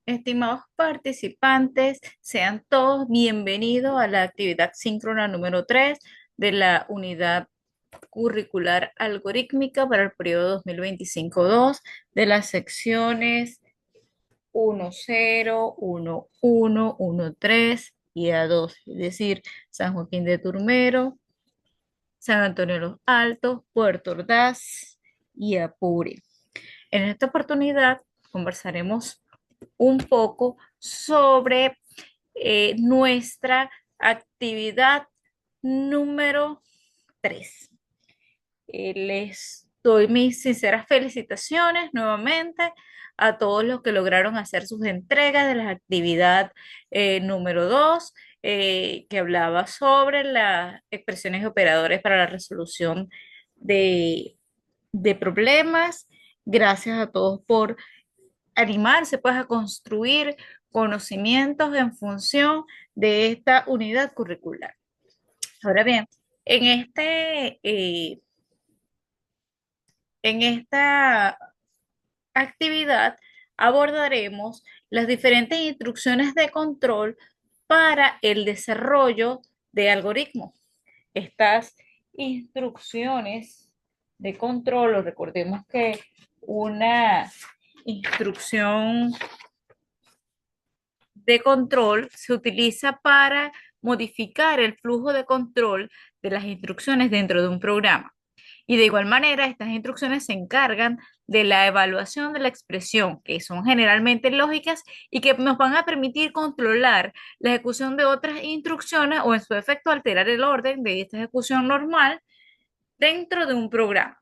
estimados participantes, sean todos bienvenidos a la actividad síncrona número 3 de la unidad curricular algorítmica para el periodo 2025-2 de las secciones 1.0, 1.1, 1.3 y A2, es decir, San Joaquín de Turmero, San Antonio de los Altos, Puerto Ordaz y Apure. En esta oportunidad conversaremos un poco sobre nuestra actividad número 3. Les doy mis sinceras felicitaciones nuevamente a todos los que lograron hacer sus entregas de la actividad número 2, que hablaba sobre las expresiones de operadores para la resolución de, de problemas. Gracias a todos por animarse pues a construir conocimientos en función de esta unidad curricular. Ahora bien, en en esta actividad abordaremos las diferentes instrucciones de control para el desarrollo de algoritmos. Estas instrucciones de control, o recordemos que una instrucción de control se utiliza para modificar el flujo de control de las instrucciones dentro de un programa. Y de igual manera, estas instrucciones se encargan de la evaluación de la expresión, que son generalmente lógicas y que nos van a permitir controlar la ejecución de otras instrucciones o en su efecto alterar el orden de esta ejecución normal dentro de un programa.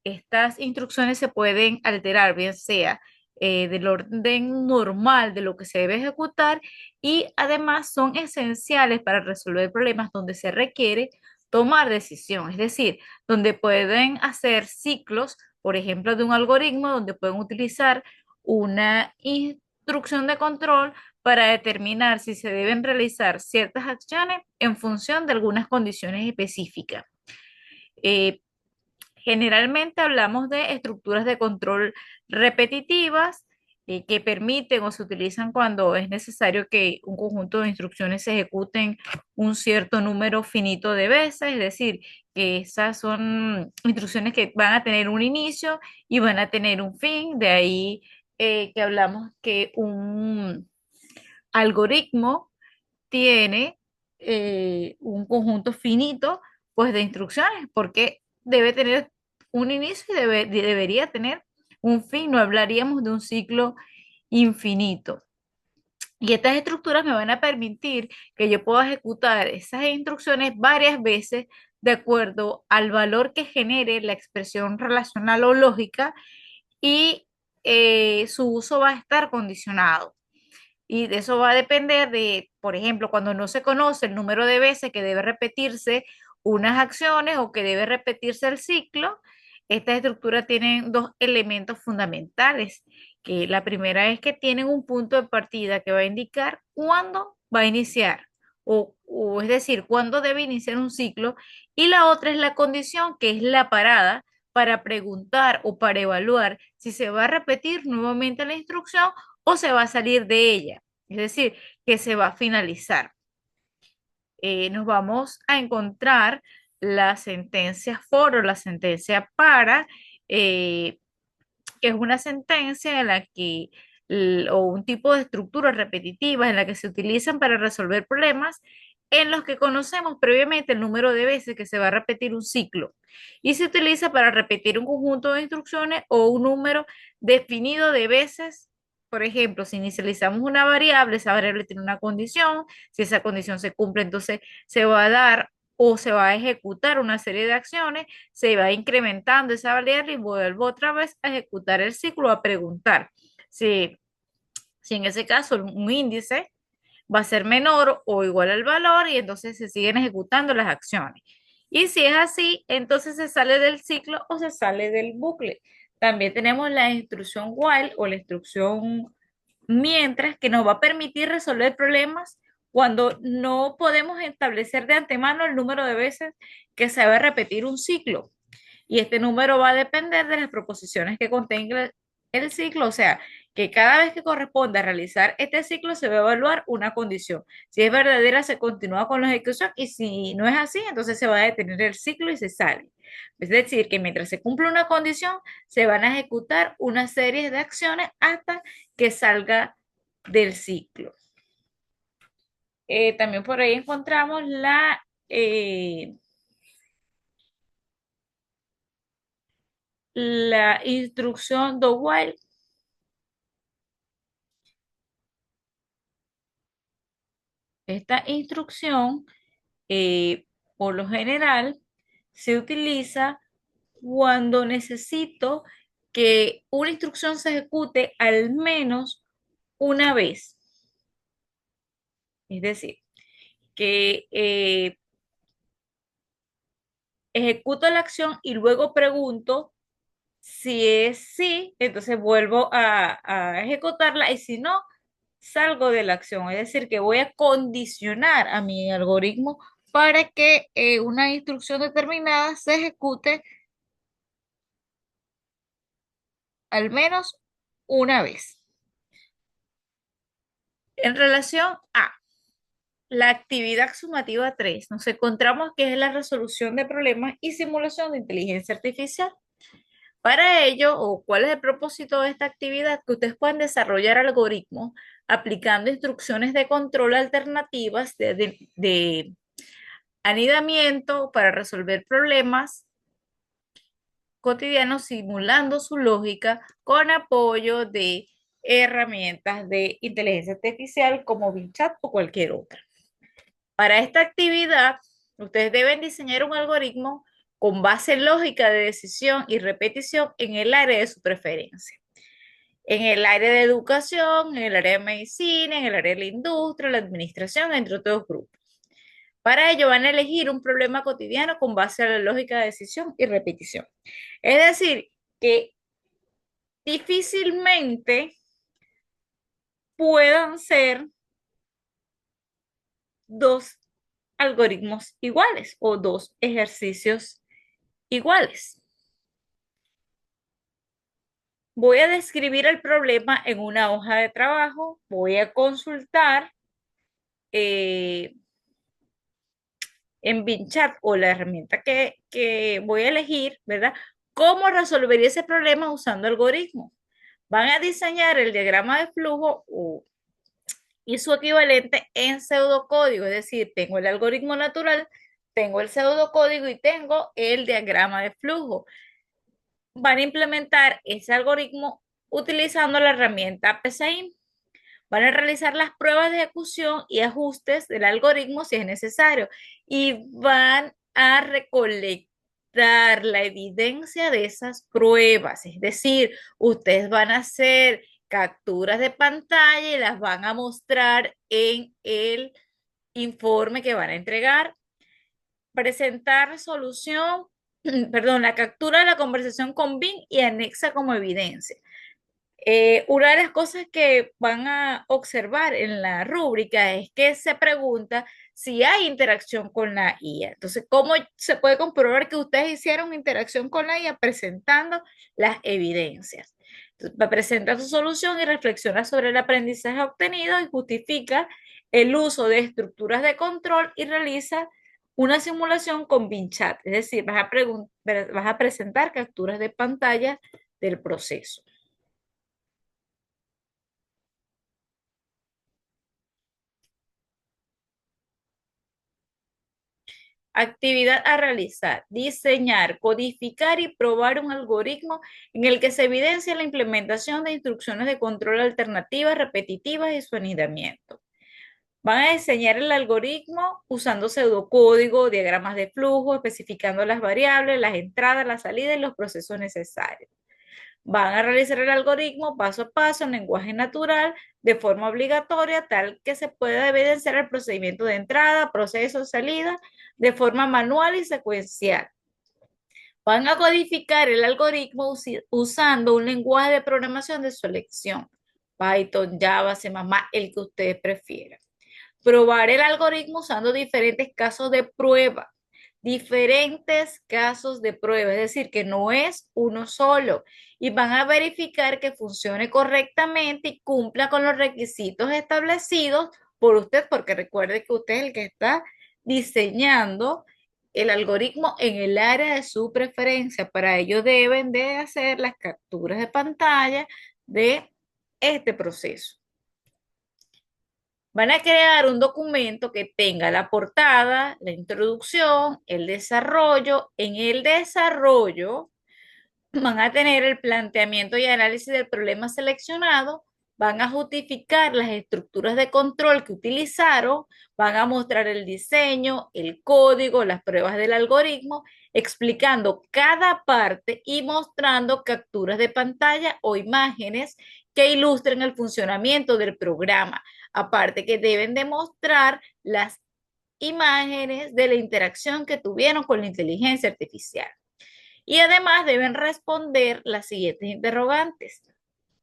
Estas instrucciones se pueden alterar, bien sea del orden normal de lo que se debe ejecutar, y además son esenciales para resolver problemas donde se requiere tomar decisión, es decir, donde pueden hacer ciclos, por ejemplo, de un algoritmo, donde pueden utilizar una instrucción de control para determinar si se deben realizar ciertas acciones en función de algunas condiciones específicas. Eh, Generalmente hablamos de estructuras de control repetitivas que permiten o se utilizan cuando es necesario que un conjunto de instrucciones se ejecuten un cierto número finito de veces, es decir, que esas son instrucciones que van a tener un inicio y van a tener un fin. De ahí que hablamos que un algoritmo tiene un conjunto finito pues de instrucciones, porque debe tener un inicio y debería tener un fin. No hablaríamos de un ciclo infinito. Y estas estructuras me van a permitir que yo pueda ejecutar esas instrucciones varias veces de acuerdo al valor que genere la expresión relacional o lógica, y su uso va a estar condicionado. Y de eso va a depender de, por ejemplo, cuando no se conoce el número de veces que debe repetirse unas acciones o que debe repetirse el ciclo. Estas estructuras tienen dos elementos fundamentales, que la primera es que tienen un punto de partida que va a indicar cuándo va a iniciar, o es decir, cuándo debe iniciar un ciclo, y la otra es la condición, que es la parada, para preguntar o para evaluar si se va a repetir nuevamente la instrucción o se va a salir de ella, es decir, que se va a finalizar. Nos vamos a encontrar la sentencia for o la sentencia para, eh, que es una sentencia en la que, o un tipo de estructuras repetitivas en la que se utilizan para resolver problemas en los que conocemos previamente el número de veces que se va a repetir un ciclo, y se utiliza para repetir un conjunto de instrucciones o un número definido de veces. Por ejemplo, si inicializamos una variable, esa variable tiene una condición. Si esa condición se cumple, entonces se va a dar o se va a ejecutar una serie de acciones, se va incrementando esa variable y vuelvo otra vez a ejecutar el ciclo, a preguntar si, si en ese caso un índice va a ser menor o igual al valor, y entonces se siguen ejecutando las acciones. Y si es así, entonces se sale del ciclo o se sale del bucle. También tenemos la instrucción while o la instrucción mientras, que nos va a permitir resolver problemas cuando no podemos establecer de antemano el número de veces que se va a repetir un ciclo. Y este número va a depender de las proposiciones que contenga el ciclo, o sea, que cada vez que corresponda realizar este ciclo se va a evaluar una condición. Si es verdadera, se continúa con la ejecución y si no es así, entonces se va a detener el ciclo y se sale. Es decir, que mientras se cumple una condición, se van a ejecutar una serie de acciones hasta que salga del ciclo. También por ahí encontramos la instrucción do while. Esta instrucción, por lo general, se utiliza cuando necesito que una instrucción se ejecute al menos una vez. Es decir, que ejecuto la acción y luego pregunto si es sí, entonces vuelvo a ejecutarla y si no, salgo de la acción. Es decir, que voy a condicionar a mi algoritmo para que una instrucción determinada se ejecute al menos una vez. En relación a la actividad sumativa 3, nos encontramos que es la resolución de problemas y simulación de inteligencia artificial. Para ello, o cuál es el propósito de esta actividad, que ustedes puedan desarrollar algoritmos aplicando instrucciones de control alternativas de anidamiento para resolver problemas cotidianos simulando su lógica con apoyo de herramientas de inteligencia artificial como BinChat o cualquier otra. Para esta actividad, ustedes deben diseñar un algoritmo con base en lógica de decisión y repetición en el área de su preferencia. En el área de educación, en el área de medicina, en el área de la industria, la administración, entre otros grupos. Para ello van a elegir un problema cotidiano con base a la lógica de decisión y repetición. Es decir, que difícilmente puedan ser dos algoritmos iguales o dos ejercicios iguales. Voy a describir el problema en una hoja de trabajo, voy a consultar eh, en BinChat o la herramienta que voy a elegir, ¿verdad? ¿Cómo resolvería ese problema usando algoritmos? Van a diseñar el diagrama de flujo y su equivalente en pseudocódigo, es decir, tengo el algoritmo natural, tengo el pseudocódigo y tengo el diagrama de flujo. Van a implementar ese algoritmo utilizando la herramienta PSAIN. Van a realizar las pruebas de ejecución y ajustes del algoritmo si es necesario y van a recolectar la evidencia de esas pruebas. Es decir, ustedes van a hacer capturas de pantalla y las van a mostrar en el informe que van a entregar. Presentar solución, perdón, la captura de la conversación con Bing y anexa como evidencia. Una de las cosas que van a observar en la rúbrica es que se pregunta si hay interacción con la IA. Entonces, ¿cómo se puede comprobar que ustedes hicieron interacción con la IA presentando las evidencias? Entonces, presenta su solución y reflexiona sobre el aprendizaje obtenido y justifica el uso de estructuras de control y realiza una simulación con BinChat. Es decir, vas a presentar capturas de pantalla del proceso. Actividad a realizar: diseñar, codificar y probar un algoritmo en el que se evidencia la implementación de instrucciones de control alternativas, repetitivas y su anidamiento. Van a diseñar el algoritmo usando pseudocódigo, diagramas de flujo, especificando las variables, las entradas, las salidas y los procesos necesarios. Van a realizar el algoritmo paso a paso en lenguaje natural de forma obligatoria, tal que se pueda evidenciar el procedimiento de entrada, proceso, salida, de forma manual y secuencial. Van a codificar el algoritmo usando un lenguaje de programación de su elección. Python, Java, C++, el que ustedes prefieran. Probar el algoritmo usando diferentes casos de prueba. diferentes casos de prueba, es decir, que no es uno solo, y van a verificar que funcione correctamente y cumpla con los requisitos establecidos por usted, porque recuerde que usted es el que está diseñando el algoritmo en el área de su preferencia. Para ello deben de hacer las capturas de pantalla de este proceso. Van a crear un documento que tenga la portada, la introducción, el desarrollo. En el desarrollo van a tener el planteamiento y análisis del problema seleccionado, van a justificar las estructuras de control que utilizaron, van a mostrar el diseño, el código, las pruebas del algoritmo, explicando cada parte y mostrando capturas de pantalla o imágenes que ilustren el funcionamiento del programa. Aparte que deben demostrar las imágenes de la interacción que tuvieron con la inteligencia artificial. Y además deben responder las siguientes interrogantes.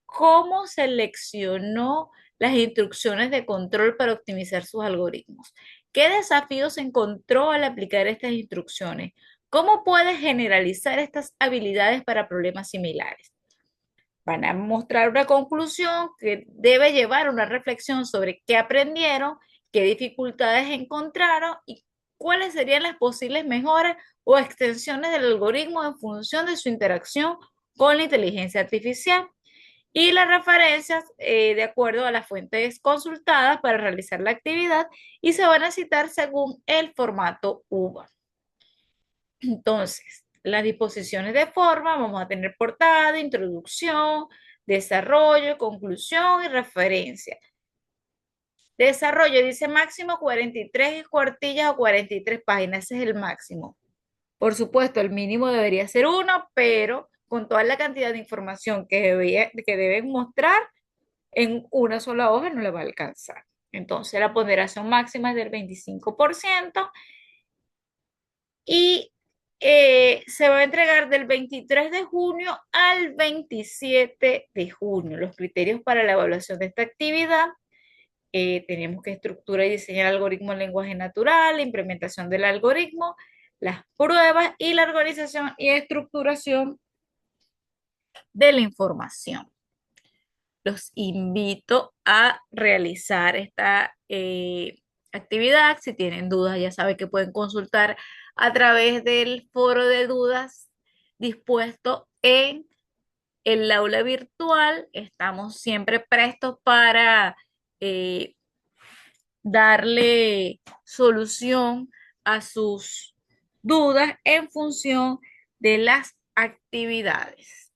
¿Cómo seleccionó las instrucciones de control para optimizar sus algoritmos? ¿Qué desafíos encontró al aplicar estas instrucciones? ¿Cómo puede generalizar estas habilidades para problemas similares? Van a mostrar una conclusión que debe llevar una reflexión sobre qué aprendieron, qué dificultades encontraron y cuáles serían las posibles mejoras o extensiones del algoritmo en función de su interacción con la inteligencia artificial. Y las referencias de acuerdo a las fuentes consultadas para realizar la actividad y se van a citar según el formato UVA. Entonces, las disposiciones de forma, vamos a tener portada, introducción, desarrollo, conclusión y referencia. Desarrollo dice máximo 43 cuartillas o 43 páginas, ese es el máximo. Por supuesto, el mínimo debería ser uno, pero con toda la cantidad de información que deben mostrar, en una sola hoja no le va a alcanzar. Entonces, la ponderación máxima es del 25% y se va a entregar del 23 de junio al 27 de junio. Los criterios para la evaluación de esta actividad, tenemos que estructurar y diseñar el algoritmo en lenguaje natural, la implementación del algoritmo, las pruebas y la organización y estructuración de la información. Los invito a realizar esta actividad. Si tienen dudas, ya saben que pueden consultar a través del foro de dudas dispuesto en el aula virtual. Estamos siempre prestos para darle solución a sus dudas en función de las actividades.